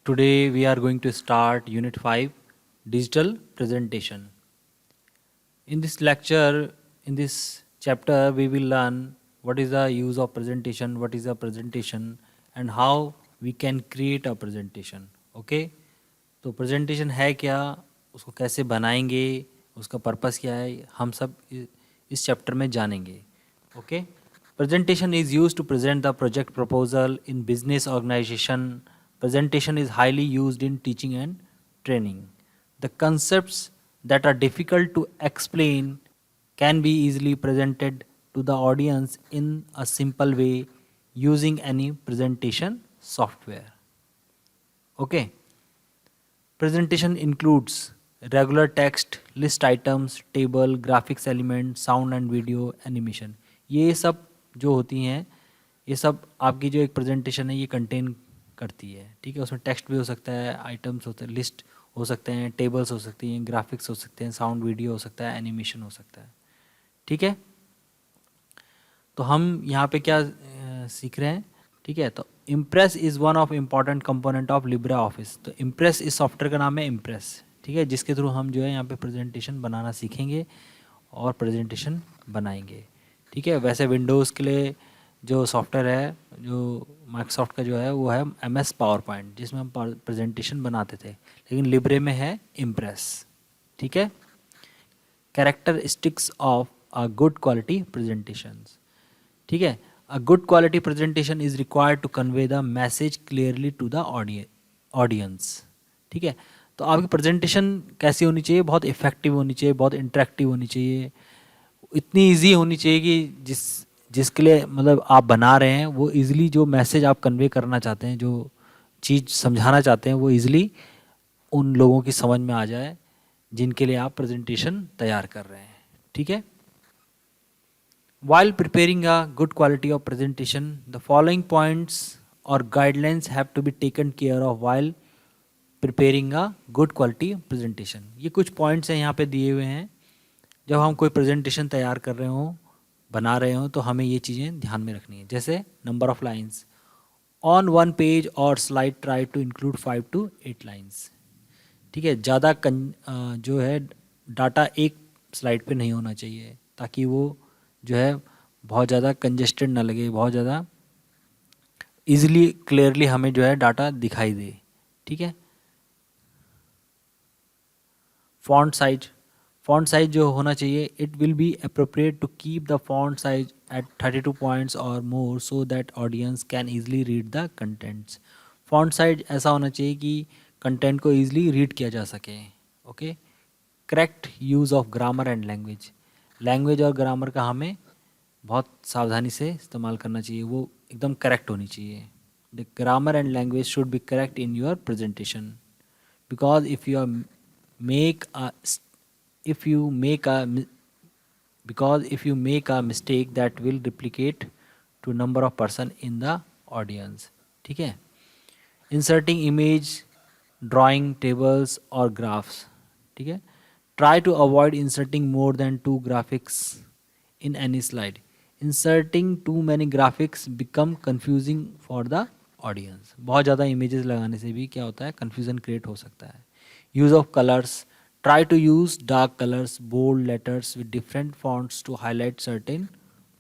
Today we are going to start Unit 5 Digital Presentation. In this lecture, in this chapter, we will learn what is the use of presentation, what is a presentation, and how we can create a presentation. Okay? तो presentation है क्या, उसको कैसे बनाएंगे, उसका purpose क्या है, हम सब इस चैप्टर में जानेंगे. Okay. Presentation is used to present the project proposal in business organization. Presentation is highly used in teaching and training. The concepts that are difficult to explain can be easily presented to the audience in a simple way using any presentation software. Okay. Presentation includes regular text, list items, table, graphics element, sound and video, animation. ये सब जो होती हैं, ये सब आपकी जो एक प्रेजेंटेशन है ये कंटेन करती है. ठीक है. उसमें टेक्स्ट भी हो सकता है, आइटम्स होते हैं, लिस्ट हो सकते हैं, टेबल्स हो सकती हैं, ग्राफिक्स हो सकते हैं, साउंड वीडियो हो सकता है, एनिमेशन हो सकता है. ठीक है. तो हम यहाँ पे क्या सीख रहे हैं. ठीक है. तो impress is one of important component of Libra office. तो इम्प्रेस इस सॉफ्टवेयर का नाम है इम्प्रेस. ठीक है. जिसके थ्रू हम जो है यहाँ पे प्रेजेंटेशन बनाना सीखेंगे और प्रेजेंटेशन बनाएंगे. ठीक है. वैसे विंडोज़ के लिए जो सॉफ्टवेयर है, जो माइक्रोसॉफ्ट का जो है, वो है MS पावर पॉइंट, जिसमें हम प्रेजेंटेशन बनाते थे. लेकिन लिब्रे में है इम्प्रेस. ठीक है. Characteristics of a good quality presentations. ठीक है. A good quality presentation is required to convey the message clearly to the audience. ठीक है. तो आपकी प्रेजेंटेशन कैसी होनी चाहिए, बहुत इफेक्टिव होनी चाहिए, बहुत इंटरेक्टिव होनी चाहिए, इतनी इजी होनी चाहिए कि जिसके लिए मतलब आप बना रहे हैं वो इजीली जो मैसेज आप कन्वे करना चाहते हैं, जो चीज़ समझाना चाहते हैं, वो इजीली उन लोगों की समझ में आ जाए जिनके लिए आप प्रेजेंटेशन तैयार कर रहे हैं. ठीक है. While preparing a good quality of presentation, the following points or guidelines have to be taken care of while preparing a good quality presentation. ये कुछ पॉइंट्स हैं यहाँ पे दिए हुए हैं. जब हम कोई प्रेजेंटेशन तैयार कर रहे हों, बना रहे हों, तो हमें ये चीज़ें ध्यान में रखनी है. जैसे number of lines on one page और slide, try to include 5 to 8 lines. ठीक है. ज़्यादा जो है डाटा एक स्लाइड पे नहीं होना चाहिए, ताकि वो जो है बहुत ज़्यादा कंजेस्टेड ना लगे, बहुत ज़्यादा इजीली क्लियरली हमें जो है डाटा दिखाई दे. ठीक है. फॉन्ट साइज जो होना चाहिए, it will be appropriate to keep the font size at 32 points और more so that audience can easily read the contents. Font size ऐसा होना चाहिए कि कंटेंट को ईजिली रीड किया जा सके. Okay. Correct use of grammar and language और ग्रामर का हमें बहुत सावधानी से इस्तेमाल करना चाहिए, वो एकदम करेक्ट होनी चाहिए. The grammar and language should be correct in your presentation, because if you make a because if you make a mistake that will replicate to number of person in the audience. ठीक है. Inserting image, drawing, tables और graphs. ठीक है. Try to avoid inserting more than 2 graphics in any slide. Inserting too many graphics become confusing for the audience. बहुत ज़्यादा images लगाने से भी क्या होता है, confusion create हो सकता है. Use of colors. Try to use dark colors, bold letters with different fonts to highlight certain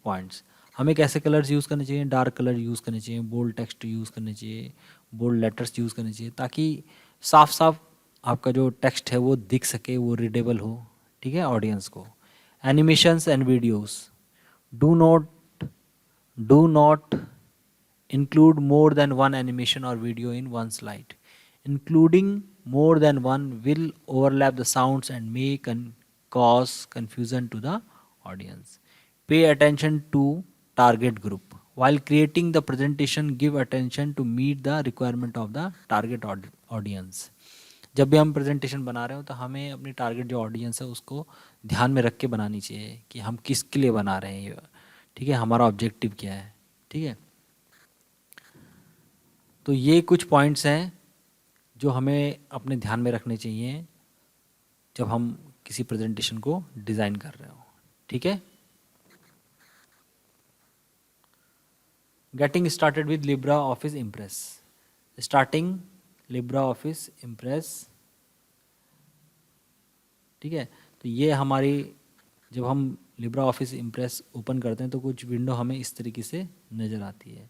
points. हमें कैसे कलर्स यूज़ करने चाहिए, डार्क कलर यूज़ करने चाहिए, बोल्ड टेक्स्ट यूज़ करने चाहिए, बोल्ड लेटर्स यूज़ करने चाहिए, ताकि साफ साफ आपका जो टेक्स्ट है वो दिख सके, वो रीडेबल हो. ठीक है. ऑडियंस को. Animations and videos. Do not include more than one animation or video in one slide. Including more than one will overlap the sounds and may cause confusion to the audience. Pay attention to target group. While creating the presentation, give attention to meet the requirement of the target audience. जब भी हम presentation बना रहे हो तो हमें अपनी target जो ऑडियंस है उसको ध्यान में रख के बनानी चाहिए कि हम किसके लिए बना रहे हैं ये. ठीक है. हमारा ऑब्जेक्टिव क्या है. ठीक है. तो ये कुछ पॉइंट्स हैं जो हमें अपने ध्यान में रखने चाहिए जब हम किसी प्रेजेंटेशन को डिज़ाइन कर रहे हो. ठीक है. Getting started with Libra office impress. Starting Libra office impress. ठीक है, तो ये हमारी, जब हम लिब्रा ऑफिस इम्प्रेस ओपन करते हैं तो कुछ विंडो हमें इस तरीके से नज़र आती है।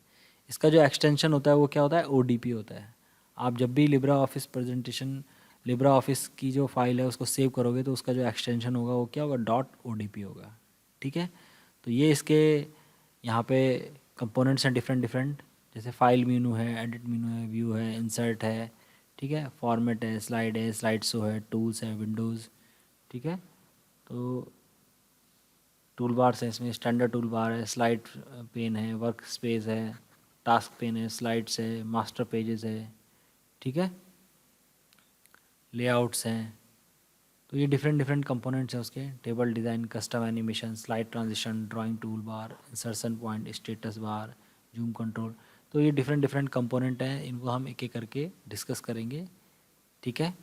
इसका जो एक्सटेंशन होता है वो क्या होता है, ओडीपी होता है। आप जब भी Libra office presentation, Libra office की जो फाइल है उसको सेव करोगे तो उसका जो एक्सटेंशन होगा वो क्या होगा, डॉट ओडीपी होगा। ठीक है, तो ये इसके यहाँ पे कंपोनेंट्स हैं डिफरेंट डिफरेंट, जैसे फाइल मेनू है, एडिट मेनू है, व्यू है, इंसर्ट है, ठीक है, फॉर्मेट है, स्लाइड शो है, टूल्स है, विंडोज़। ठीक है, तो टूल बार्स है, इसमें स्टैंडर्ड टूल बार है, स्लाइड पेन है, वर्क स्पेस है, टास्क पेन है, स्लाइड्स है, मास्टर पेजेस है। ठीक है, लेआउट्स हैं। तो ये डिफरेंट डिफरेंट कंपोनेंट्स हैं उसके, table design, custom animation, slide transition, drawing tool bar, insertion point, status bar, zoom control. तो ये डिफरेंट डिफरेंट कंपोनेंट हैं, इनको हम एक एक करके डिस्कस करेंगे। ठीक है,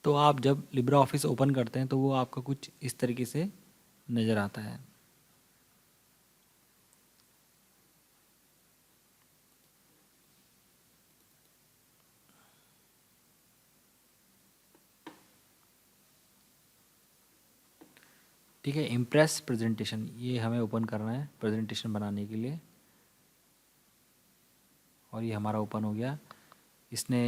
तो आप जब लिब्रा ऑफिस ओपन करते हैं तो वो आपका कुछ इस तरीके से नज़र आता है। ठीक है, इम्प्रेस प्रेजेंटेशन, ये हमें ओपन करना है प्रेजेंटेशन बनाने के लिए, और ये हमारा ओपन हो गया। इसने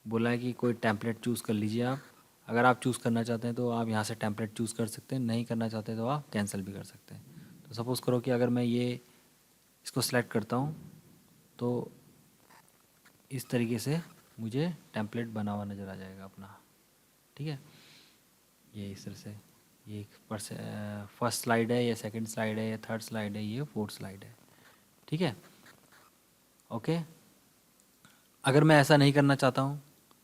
बोला है कि कोई टेम्पलेट चूज़ कर लीजिए आप। अगर आप चूज़ करना चाहते हैं तो आप यहाँ से टेम्पलेट चूज़ कर सकते हैं, नहीं करना चाहते तो आप कैंसिल भी कर सकते हैं। तो सपोज़ करो कि अगर मैं ये इसको सेलेक्ट करता हूँ तो इस तरीके से मुझे टेम्पलेट बना हुआ नज़र आ जाएगा अपना। ठीक है, ये इस तरह से, ये फर्स्ट स्लाइड है, ये सेकंड स्लाइड है, ये थर्ड स्लाइड है, ये फोर्थ स्लाइड है। ठीक है, ओके। अगर मैं ऐसा नहीं करना चाहता हूँ,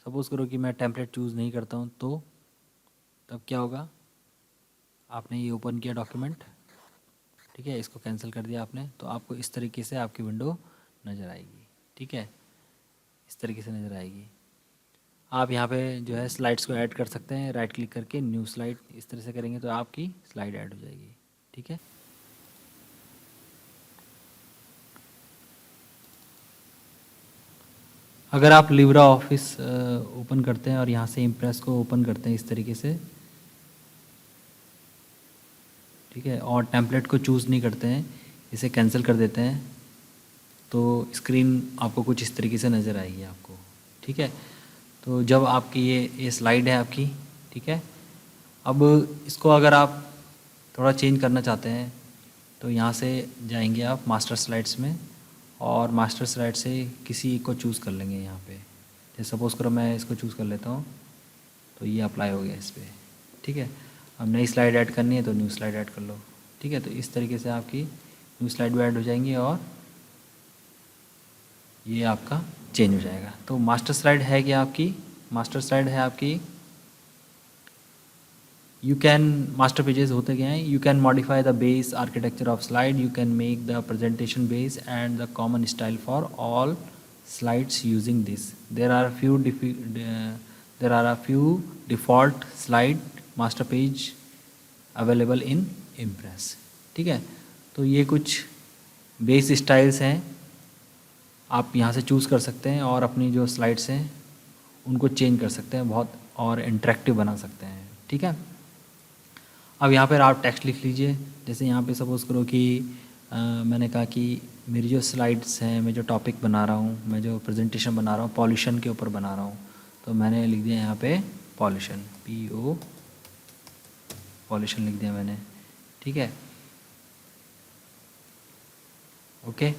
सपोज़ करो कि मैं टेम्पलेट चूज़ नहीं करता हूँ, तो तब क्या होगा, आपने ये ओपन किया डॉक्यूमेंट, ठीक है, इसको कैंसिल कर दिया आपने, तो आपको इस तरीके से आपकी विंडो नज़र आएगी। ठीक है, इस तरीके से नज़र आएगी। आप यहाँ पे जो है स्लाइड्स को ऐड कर सकते हैं, राइट क्लिक करके न्यू स्लाइड, इस तरह से करेंगे तो आपकी स्लाइड ऐड हो जाएगी। ठीक है, अगर आप लिब्रा ऑफिस ओपन करते हैं और यहाँ से इम्प्रेस को ओपन करते हैं इस तरीके से, ठीक है, और टेम्पलेट को चूज़ नहीं करते हैं, इसे कैंसिल कर देते हैं, तो स्क्रीन आपको कुछ इस तरीके से नज़र आएगी आपको। ठीक है, तो जब आपकी ये स्लाइड है आपकी, ठीक है, अब इसको अगर आप थोड़ा चेंज करना चाहते हैं तो यहाँ से जाएंगे आप मास्टर स्लाइड्स में, और मास्टर स्लाइड से किसी एक को चूज़ कर लेंगे यहाँ पे। जैसे सपोज़ करो मैं इसको चूज़ कर लेता हूँ, तो ये अप्लाई हो गया इस पर। ठीक है, अब नई स्लाइड ऐड करनी है तो न्यू स्लाइड ऐड कर लो। ठीक है, तो इस तरीके से आपकी न्यू स्लाइड भी ऐड हो जाएंगी और ये आपका चेंज हो जाएगा। तो मास्टर स्लाइड है कि आपकी, मास्टर स्लाइड है आपकी, यू कैन, मास्टर पेजेस होते क्या हैं, you can modify the base architecture of slide, you can make the presentation base and the common style for all slides using this. There are a few default slide master page available in Impress. ठीक है, तो ये कुछ base styles हैं, आप यहाँ से choose कर सकते हैं और अपनी जो स्लाइड्स हैं उनको चेंज कर सकते हैं बहुत, और इंटरेक्टिव बना सकते हैं। ठीक है, अब यहाँ पर आप टेक्स्ट लिख लीजिए। जैसे यहाँ पे सपोज़ करो कि मैंने कहा कि मेरी जो स्लाइड्स हैं, मैं जो टॉपिक बना रहा हूँ, मैं जो प्रेजेंटेशन बना रहा हूँ पॉल्यूशन के ऊपर बना रहा हूँ, तो मैंने लिख दिया यहाँ पे पॉल्यूशन, PO पॉल्यूशन लिख दिया मैंने। ठीक है, ओके।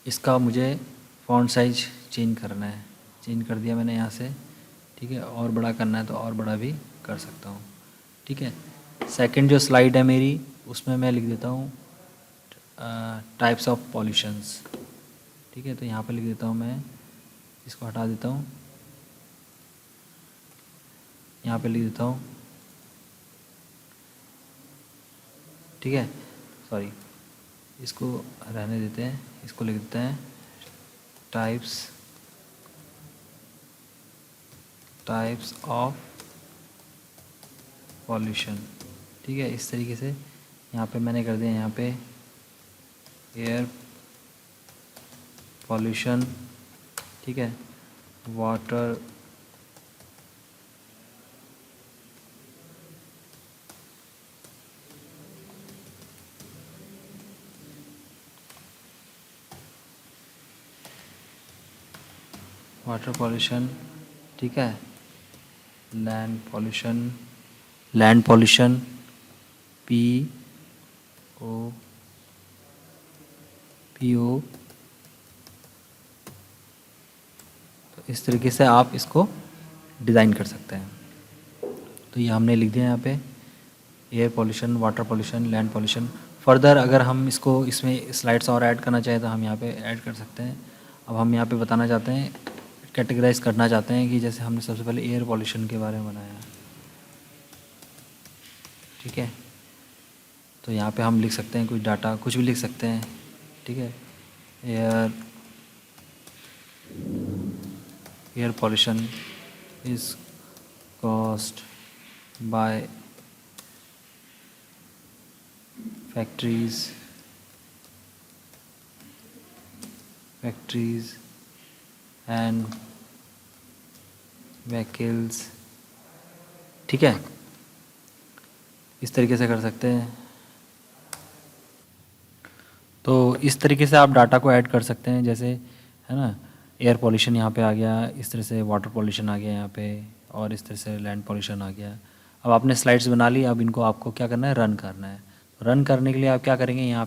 इसका मुझे फॉन्ट साइज चेंज करना है, चेंज कर दिया मैंने यहाँ से। ठीक है, और बड़ा करना है तो और बड़ा भी कर सकता हूँ। ठीक है, सेकंड जो स्लाइड है मेरी, उसमें मैं लिख देता हूँ टाइप्स ऑफ पॉल्यूशंस। ठीक है, तो यहाँ पे लिख देता हूँ मैं, इसको हटा देता हूँ, यहाँ पे लिख देता हूँ। ठीक है, सॉरी, इसको रहने देते हैं, इसको लिख देते हैं टाइप्स ऑफ पॉल्यूशन। ठीक है, इस तरीके से यहाँ पे मैंने कर दिया, यहाँ पे एयर पॉल्यूशन, ठीक है, वाटर पॉल्यूशन, ठीक है, लैंड पॉल्यूशन PO, तो इस तरीके से आप इसको डिज़ाइन कर सकते हैं। तो ये हमने लिख दिया यहाँ पे air pollution, water pollution, land pollution. Further अगर हम इसमें स्लाइड्स और ऐड करना चाहें तो हम यहाँ पे ऐड कर सकते हैं। अब हम यहाँ पे बताना चाहते हैं, कैटेगराइज करना चाहते हैं कि जैसे हमने सबसे पहले एयर पॉल्यूशन के बारे में बनाया, ठीक है। तो यहाँ पे हम लिख सकते हैं कुछ डाटा, कुछ भी लिख सकते हैं, ठीक है। Air pollution is caused by factories and vehicles, ठीक है। इस तरीके से कर सकते हैं। तो इस तरीके से आप डाटा को ऐड कर सकते हैं, जैसे है ना, एयर पॉल्यूशन यहाँ पे आ गया, इस तरह से वाटर पॉल्यूशन आ गया यहाँ पे, और इस तरह से लैंड पॉल्यूशन आ गया। अब आपने स्लाइड्स बना ली, अब इनको आपको क्या करना है, रन करना है। रन करने के लिए आप क्या करेंगे, यहाँ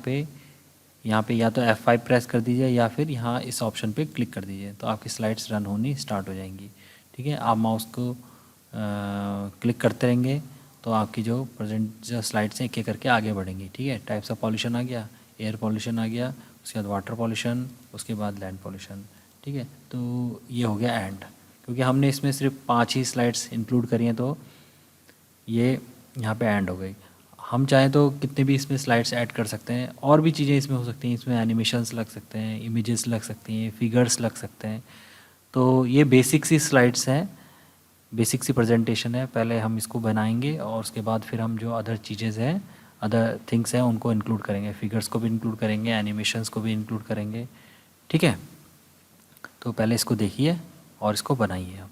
पे या तो F5 प्रेस कर दीजिए या फिर यहाँ इस ऑप्शन पे क्लिक कर दीजिए, तो आपकी स्लाइड्स रन होनी स्टार्ट हो जाएंगी, ठीक है। आप माउस को क्लिक करते रहेंगे तो आपकी जो स्लाइड्स हैं एक एक करके आगे बढ़ेंगी, ठीक है। टाइप्स ऑफ पॉल्यूशन आ गया, एयर पॉल्यूशन आ गया, उसके बाद वाटर पॉल्यूशन, उसके बाद लैंड पॉल्यूशन, ठीक है। तो ये हो गया एंड, क्योंकि हमने इसमें सिर्फ 5 ही स्लाइड्स इंक्लूड करी हैं, तो ये यहाँ पे एंड हो गई। हम चाहें तो कितने भी इसमें स्लाइड्स ऐड कर सकते हैं, और भी चीज़ें इसमें हो सकती हैं। इसमें एनिमेशंस लग सकते हैं, इमेजेस लग सकती हैं, फिगर्स लग सकते हैं। तो ये बेसिक सी स्लाइड्स हैं, बेसिक सी प्रेजेंटेशन है। पहले हम इसको बनाएंगे और उसके बाद फिर हम जो अदर चीज़ें हैं, अदर थिंग्स हैं, उनको इंक्लूड करेंगे। फिगर्स को भी इंक्लूड करेंगे, एनिमेशंस को भी इंक्लूड करेंगे, ठीक है। तो पहले इसको देखिए और इसको बनाइए आप।